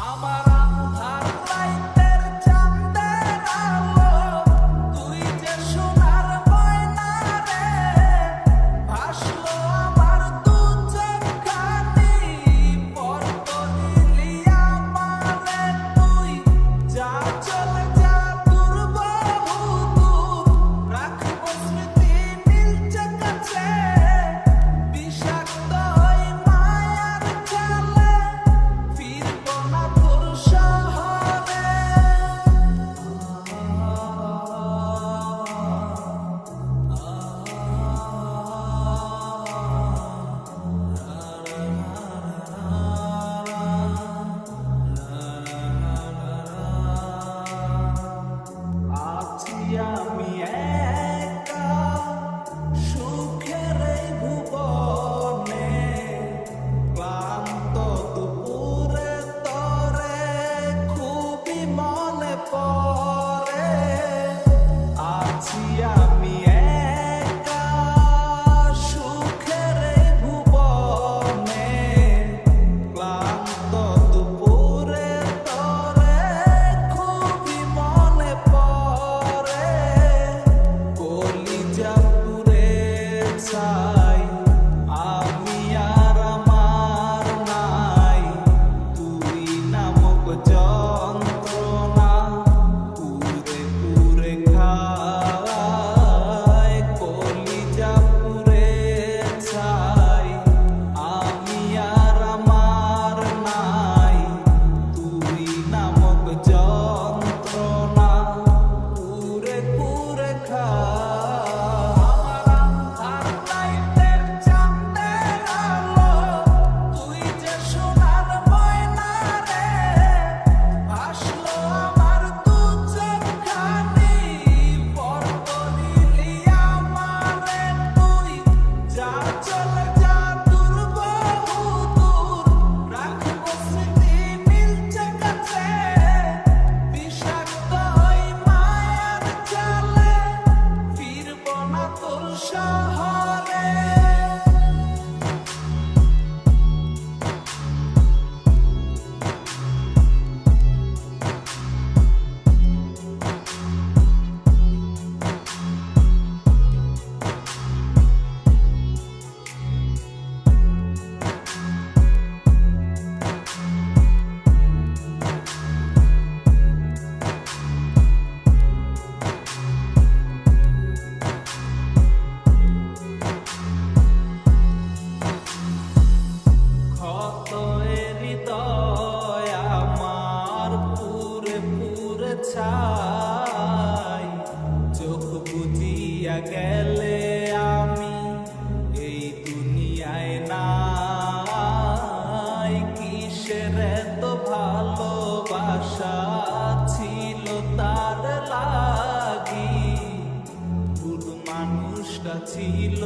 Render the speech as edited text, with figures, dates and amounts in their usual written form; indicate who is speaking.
Speaker 1: আমার আন্ধার রাইতের চাঁদের আলো, তুই যে সোনার ময়না রে, ভাসলো আমার দু চোখখানি, পর করিলি আমারে তুই। যা চলে যা দূর বহু দূর, রাখবো স্মৃতি নীলচে কাছে, বিষাক্ত ওই মায়ার জালে, ফিরবো না তোর শহরে। আছি আমি একা সুখের এই ভুবনে, ক্লান্ত দুপুরে তরে খুবই মনে পড়ে। আছি আমি একা সুখের এই ভুবনে, ক্লান্ত দুপুরে তরে খুবই মনে পড়ে। কলিজা পুড়ে ছাই, আমি আর আমার নাই, তুই নামক যন্ত্রণা পুরে পুরে খায়। কলিজা পুড়ে ছাই, আমি আর আমার নাই, তুই নামক যন্ত্রণা পুরে পুরে খায়। আমার আন্ধার রাইতের চাঁদের আলো, তুই যে সোনার ময়না রে, ভাসলো আমার দু চোখখানি, পর করিলি আমারে তুই। যা চলে যা দূর বহু দূর, রাখবো স্মৃতি নীলচে কাছে, বিষাক্ত ওই মায়ার জালে, ফিরবো না তোর শহরে। ক্ষত এ হৃদয় আমার পুরে পুরে ছাই, চোখ বুজিয়া গেলে আমি এই দুনিয়ায় নাই। কিসের এত ভালোবাসা ছিল তার লাগি, ভুল মানুষটা ছিল